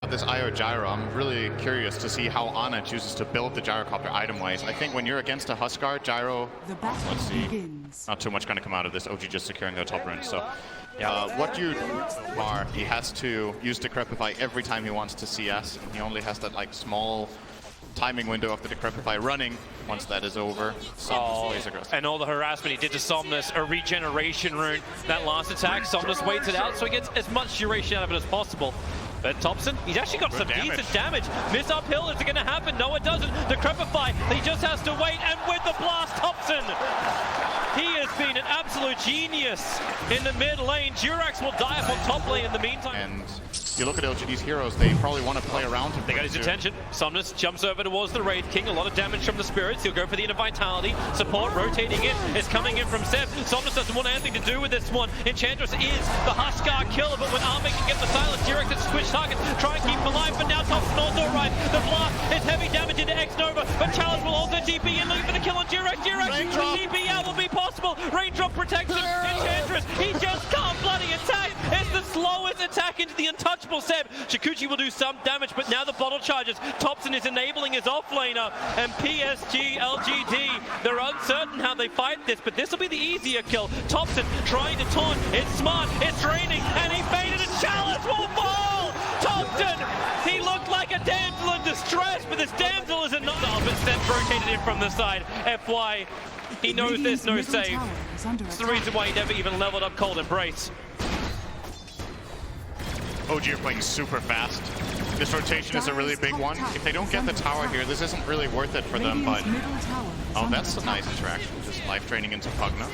This IO gyro, I'm really curious to see how Ana chooses to build the gyrocopter item-wise. I think when you're against a Huskar, gyro, let's see, not too much going to come out of this. OG just securing the top rune. So what you are, he has to use Decrepify every time he wants to CS. He only has that like small timing window of the Decrepify running. Once that is over, Somnus plays aggressive. And all the harassment he did to Somnus, a regeneration rune. That last attack, Somnus waits it out so he gets as much duration out of it as possible. But Topson, he's actually got some decent damage. Miss uphill, is it going to happen? No, it doesn't. Decrepify, he just has to wait, and with the blast, Topson! He has been an absolute genius in the mid lane. Durax will die up on top lane in the meantime. And you look at LGD's heroes, they probably want to play around him. They got his attention. Somnus jumps over towards the Raid King. A lot of damage from the spirits. He'll go for the Inner Vitality. Support rotating in. It's coming in from Seb. Somnus doesn't want anything to do with this one. Enchantress is the Huskar killer, but when Arme can get the silence, Durax has to switch targets. Try and keep him alive, but now Topson also arrives. The blast is heavy damage into X-Nova, but Challenge will also TP in, looking for the kill on Durax. Durax, TP out will be possible. Raindrop protection. Enchantress, he just can't bloody attack. It's the slowest attack into the untouchable Seb. Shikuchi will do some damage, but now the bottle charges. Topson is enabling his offlaner, and PSG, LGD, they're uncertain how they fight this, but this will be the easier kill. Topson trying to taunt. It's smart, it's draining, and he faded, and Chalice will fall! Topson, he looked like a damsel in distress, but this damsel is another. But Seb rotated in from the side. FY, he knows there's no save. It's the reason why he never even leveled up Cold Embrace. OG are playing super fast. This rotation is a really big one. If they don't get the tower here, this isn't really worth it for them, but... Oh, that's a nice interaction. Just life training into Pugna.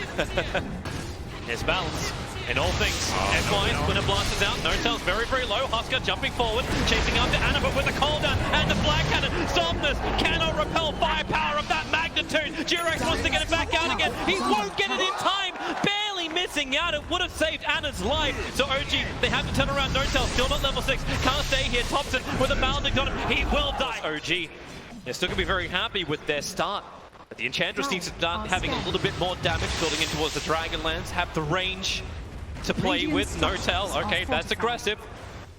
His balance in all things. FY's Winter Blast is out. No-Tail's very, very low. Huskar jumping forward, chasing after Ana, but with the cooldown and the Black Cannon, Somnus cannot repel firepower of that magnitude. Durax wants to get it back out again. He won't get it in time. Barely missing out. It would have saved Ana's life. So OG, they have to turn around. No-Tail still not level 6. Can't stay here. Topson with a Maledict on him. He will die. OG, they're still going to be very happy with their start. But the Enchantress needs to start having a little bit more damage, building in towards the Dragonlance, have the range to play with. No-Tail, okay, that's aggressive.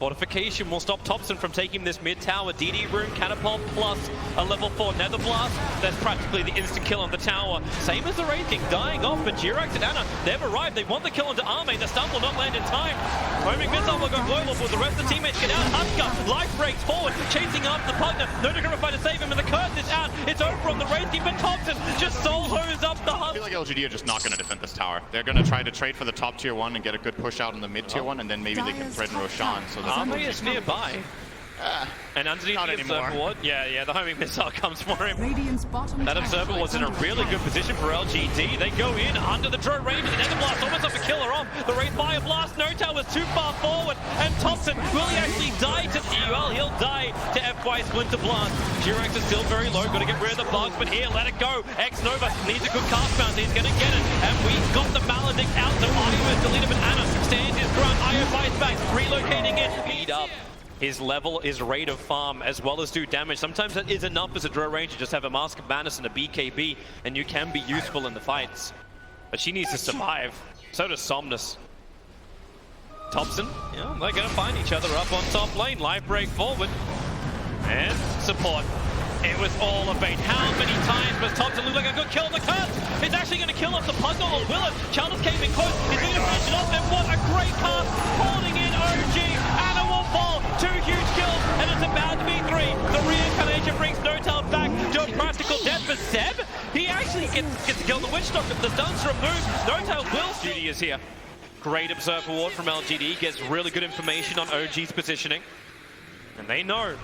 Fortification will stop Topson from taking this mid tower. DD rune, catapult plus a level 4 nether blast. That's practically the instant kill on the tower. Same as the Raid King dying off, but Durax and Ana, they've arrived. They want the kill onto Arme. The stun will not land in time. Homing missile will go boilable, but the rest of the teammates get out. Huskar, life breaks forward, chasing after the Pugna. No Decrepify to save him, and the curse is out. It's over on the Raid King, but Topson just solos up the hub. I feel like LGD are just not going to defend this tower. They're going to try to trade for the top tier 1 and get a good push out in the mid tier 1, and then maybe they can threaten Roshan. So Arme is nearby. And underneath the Observer Ward, the homing missile comes for him. That Observer was in a really good position for LGD. They go in under the drone range, and Nether Blast almost up to kill her off. The Raid Fire Blast, No-Tail was too far forward, and Topson, will he actually die to well, he'll die to FY Splinter Blast. Durax is still very low, gotta get rid of the bugs, but here, let it go. X-Nova needs a good cast bounce, he's gonna get it, and we got the Maledict out, so Io is deleted, but Ana stands his ground. Io fights back, relocating it, speed up. His level is rate of farm as well as do damage. Sometimes that is enough as a draw range to just have a Mask of Madness and a BKB, and you can be useful in the fights. But she needs to survive. So does Somnus. Topson, they're going to find each other up on top lane. Live break forward. And support. It was all a bait. How many times was Topson look like a good kill? The curse is actually going to kill off the Pugna, or will it? Chalders came in close. He's going to finish it off, and what a great cast. Holding in OG. Ana will fall. 2 huge kills, and it's about to be 3. The reincarnation brings No-Tail back to a practical death for Seb. He actually gets to kill the Witch Doctor. The stun's removed. No-Tail will. Duty is here. Great Observer Ward from LGD. Gets really good information on OG's positioning. And they know,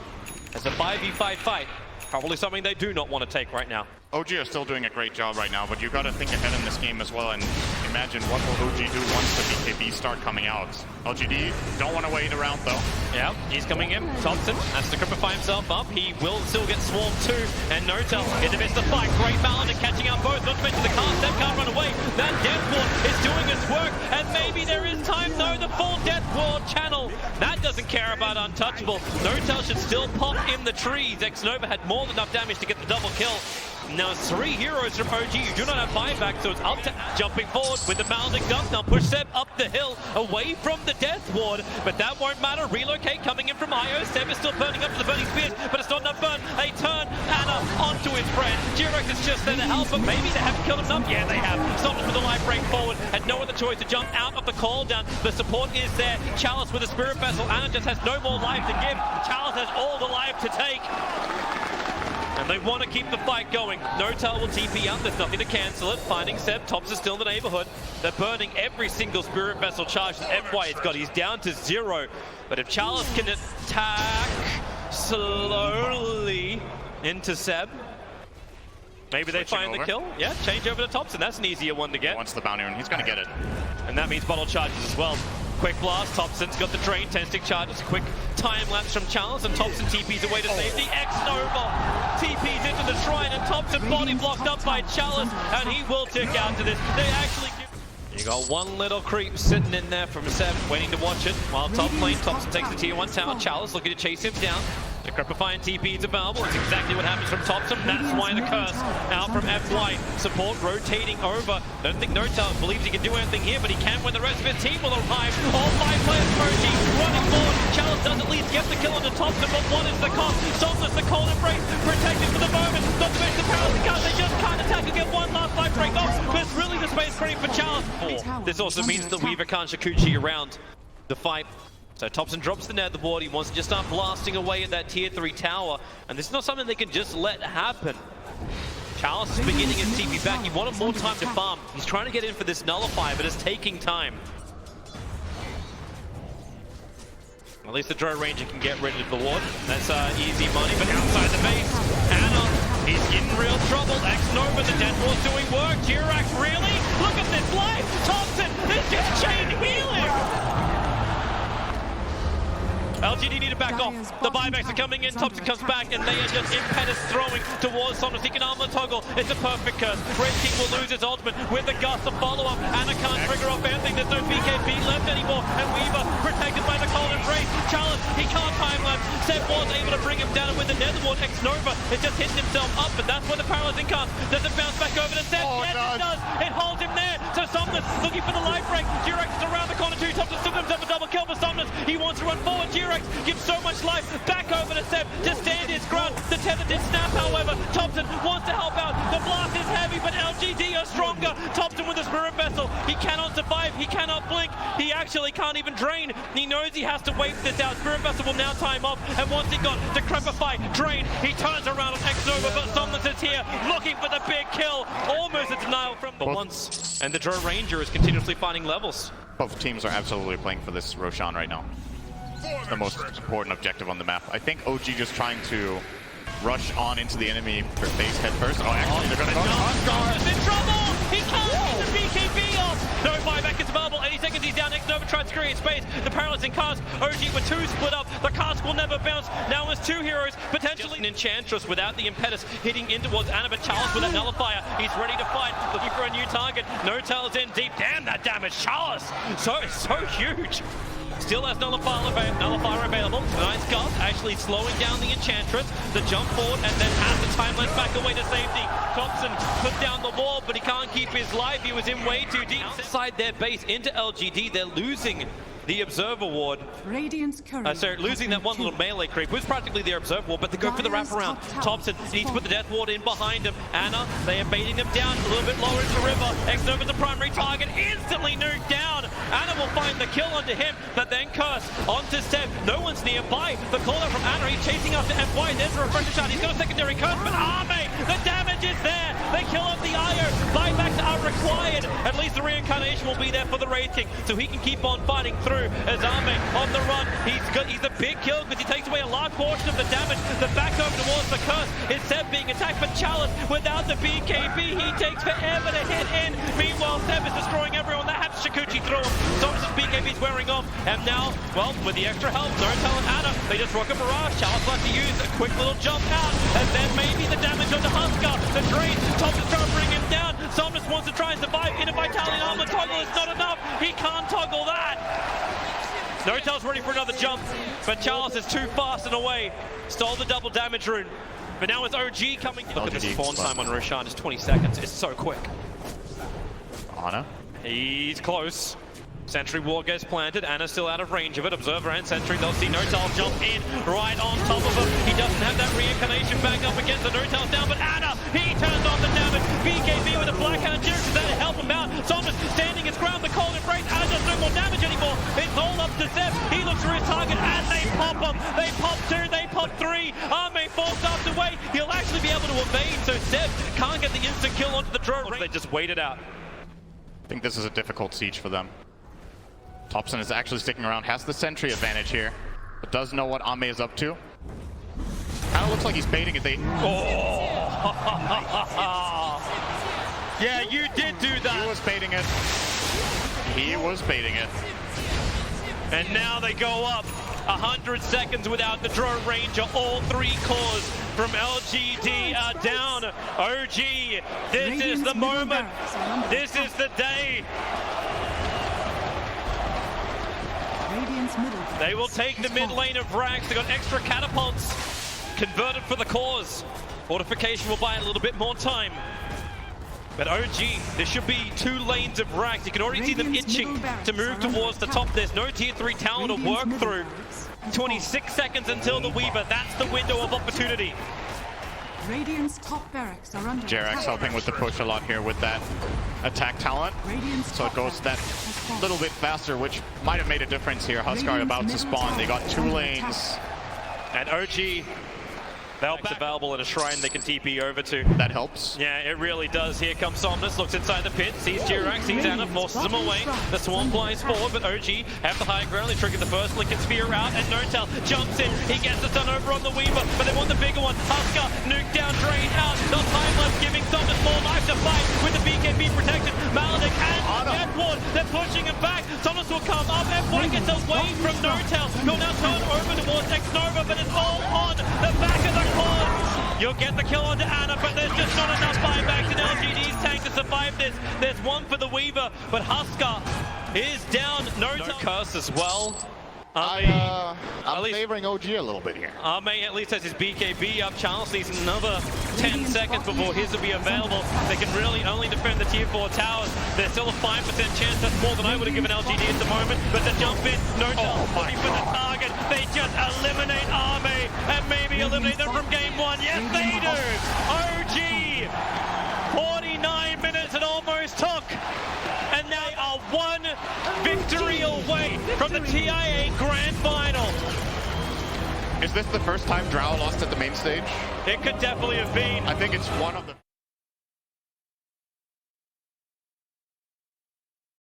as a 5v5 fight, probably something they do not want to take right now. OG are still doing a great job right now, but you've got to think ahead in this game as well and imagine what will OG do once the BKB start coming out. LGD don't want to wait around though. Yeah, he's coming in. Topson has to Decrepify himself up. He will still get swarmed too. And No-Tail in the midst of the fight. Great balance and catching out both. Not to mention the cast. Step can't run away. That Death Ward is doing its work. And maybe there is time. No, the full Death Ward channel. That doesn't care about Untouchable. No-Tail should still pop in the trees. X-Nova had more than enough damage to get the double kill. Now it's 3 heroes from OG. You do not have buyback, so it's up to jumping forward with the mounting dunk. Now push Seb up the hill, away from the death ward, but that won't matter. Relocate coming in from IO. Seb is still burning up to the burning spears, but it's not enough burn. They turn Anna onto his friend. G-Rex is just there to help, but maybe they haven't killed him enough. Yeah, they have. Something with the life break forward, had no other choice to jump out of the call down. The support is there. Chalice with a spirit vessel. Anna just has no more life to give. Chalice has all the life to take. And they want to keep the fight going. Notel will TP out, there's nothing to cancel it. Finding Seb, Tops is still in the neighborhood. They're burning every single spirit vessel charge that FY has got. He's down to 0. But if Chalice can attack slowly into Seb, maybe they find the kill. Yeah, change over to Topson. That's an easier one to get. He wants the bounty, and he's going to get it. And that means bottle charges as well. Quick blast, Topson's got the drain, 10-stick charges, quick time lapse from Chalice, and Topson TP's away to safety. X-Nova TP's into the shrine, and Topson body blocked up by Chalice, and he will tick out to this. They actually give... You got one little creep sitting in there from Seb, waiting to watch it, while top lane, Topson takes the tier 1 tower. Chalice looking to chase him down. The Decrepifying TP is available. It's exactly what happens from Topson. That's why the curse out from FY. Support rotating over. Don't think Notel believes he can do anything here, but he can when the rest of his team will arrive. All 5 players merging, running forward. Chalice does at least get the kill on the Topson, but what is the cost? Somnus, the cold embrace, protected for the moment. Not to mention the paralysis cards. They just can't attack and get one last life break off. But it's really the space creating for Chalice. This also means that Weaver can't Shakuchi around the fight. So Topson drops the nether ward. He wants to just start blasting away at that tier 3 tower. And this is not something they can just let happen. Chalice is beginning his TP back. He wanted more time to farm. He's trying to get in for this nullifier, but it's taking time. At least the Drow Ranger can get rid of the ward. That's easy money, but outside the base, Anna, he's in real trouble. X-Nova, the death ward's doing work. Jirax, really? Look at this life! Topson is just chain healing! LGD need to back off. The buybacks are coming in. Topson comes back, and they are just impetus throwing towards Somnus. He can armor toggle. It's a perfect curse. Red King will lose his ultimate with the gust of follow-up. Anna can't trigger off anything. There's no BKB left anymore. And Weaver protected by the cold embrace. Challenge. He can't time lapse. Seb was able to bring him down with the nether ward. X-Nova is just hitting himself up, but that's where the paralyzing cast. Does it bounce back over to Seb? Yes, it does. It holds him there. So Somnus looking for the life break. Jirax is around the corner too. Topson still himself a double kill for Somnus. He wants to run forward. Jirax gives so much life back over to Seb to stand his ground. The tether did snap, however. Topson wants to help out. The blast is heavy, but LGD are stronger. Topson with the spirit vessel. He cannot survive. He cannot blink. He actually can't even drain. He knows he has to wait this out. Spirit vessel will now time off, and once he got Decrepify, drain, he turns around on X-Nova, but Somnus is here looking for the big kill. Almost a denial from the once. And the Drow Ranger is continuously finding levels. Both teams are absolutely playing for this Roshan right now. It's the most important objective on the map. I think OG just trying to rush on into the enemy base head first. Oh, actually, they're going to He's in trouble! He can't get the BKB off! No buyback is available. 80 seconds, he's down. X-Nova tries to create space. The paralyzing cast. OG with 2 split up. The cast will never bounce. Now it's 2 heroes. Potentially an Enchantress without the impetus hitting in towards Anna, but Chalice with a nullifier. He's ready to fight. Looking for a new target. Notel's in deep. Damn that damage. Chalice! So huge. Still has nullifier available. Nice gust, actually slowing down the Enchantress. The jump forward and then has the timeless back away to safety. Topson put down the wall, but he can't keep his life. He was in way too deep. Outside their base into LGD, they're losing the Observer Ward. Losing that one little melee creep. It was practically their Observer Ward, but they go for the wraparound. Topson needs to put the Death Ward in behind him. Anna, they are baiting them down a little bit lower into the river. X-Nova's the primary target, instantly nuked down. Anna will find the kill onto him, but then curse onto Seb. No one's nearby. The call out from Anna, he's chasing after FY. There's a refresher shot. He's got a secondary curse, but Arme, the damage is there. They kill off the IO. Buybacks are required. At least the reincarnation will be there for the Raid King, so he can keep on fighting through as Arme on the run. He's a big kill because he takes away a large portion of the damage. The back over towards the curse is Seb being attacked, but Chalice without the BKB, he takes forever to hit in. Meanwhile, Seb is destroying everyone. That has Shakuchi through him. Somnus' BKB's wearing off, and now, well, with the extra help, Notel and Anna, they just rock a barrage. Chalice likes to use a quick little jump out, and then maybe the damage on the Husker, the drain. Topson's trying to bring him down. Somnus wants to try and survive. Inner Vitality armor toggle is not enough. He can't toggle that. Notel's ready for another jump, but Chalice is too fast and away. Stole the double damage rune. But now it's OG coming. Look at the LGD spawn spot. time on Roshan, just 20 seconds. It's so quick. Ana. He's close. Sentry wall gets planted. Anna's still out of range of it. Observer and Sentry, they'll see Notal jump in right on top of him. He doesn't have that reincarnation back up against the Notal's down, but Anna, he turns on the damage. BKB with a blackout Jericho there to help him out. Thomas standing his ground, the cold embrace. Anna doesn't do more damage anymore. It's all up to Zeb. He looks for his target and they pop him. They pop 2, they pop 3. Arme falls up to wait. He'll actually be able to evade, so Zeb can't get the instant kill onto the drone. They just waited out. I think this is a difficult siege for them. Topson is actually sticking around, has the sentry advantage here, but does know what Ame is up to. Kind of looks like he's baiting it. Yeah, you did do that. He was baiting it. He was baiting it. And now they go up 100 seconds without the drone ranger. All 3 cores from LGD are down. OG, this is the moment. This is the day. They will take the mid lane of Rax. They got extra catapults converted for the cause. Fortification will buy a little bit more time. But OG, there should be 2 lanes of Rax. You can already see them itching to move towards the top. There's no tier 3 talent to work through. 26 seconds until the Weaver. That's the window of opportunity. Radiant's top barracks are under Jerax helping with the push a lot here with that attack talent. So it goes that little bit faster, which might have made a difference here. Huskar about to spawn. They got 2 lanes. And OG, they'll be available in a shrine they can TP over to. That helps. Yeah, it really does. Here comes Somnus, looks inside the pit, sees Jerax, sees Anna, forces him away. The swarm flies forward, but OG have the high ground. They trigger the first Lincoln Sphere out, and Notal jumps in. He gets the stun over on the Weaver, but they want the bigger one. Huskar, nuke down, drain out. The time left giving Somnus more life to fight with the BKB protection. Maledic and Edward, they're pushing him back. Somnus will come up. FY gets away from Notal. He'll now turn over towards X-Nova, but it's all on the back of the cause. You'll get the kill onto Anna, but there's just not enough buybacks in LGD's tank to survive this. There's one for the Weaver, but Huskar is down. No curse as well. I'm favoring OG a little bit here. May at least has his BKB up. Charles needs another 10 seconds before his will be available. They can really only defend the tier 4 towers. There's still a 5% chance. That's more than I would have given LGD at the moment. But the jump in, Notal looking for the target. They just eliminate Arme and maybe eliminate them from game 1. Yes, they do. OG, 49 minutes it almost took. And they are 1 victory away from the TI8 Grand Final. Is this the first time Drow lost at the main stage? It could definitely have been. I think it's one of the...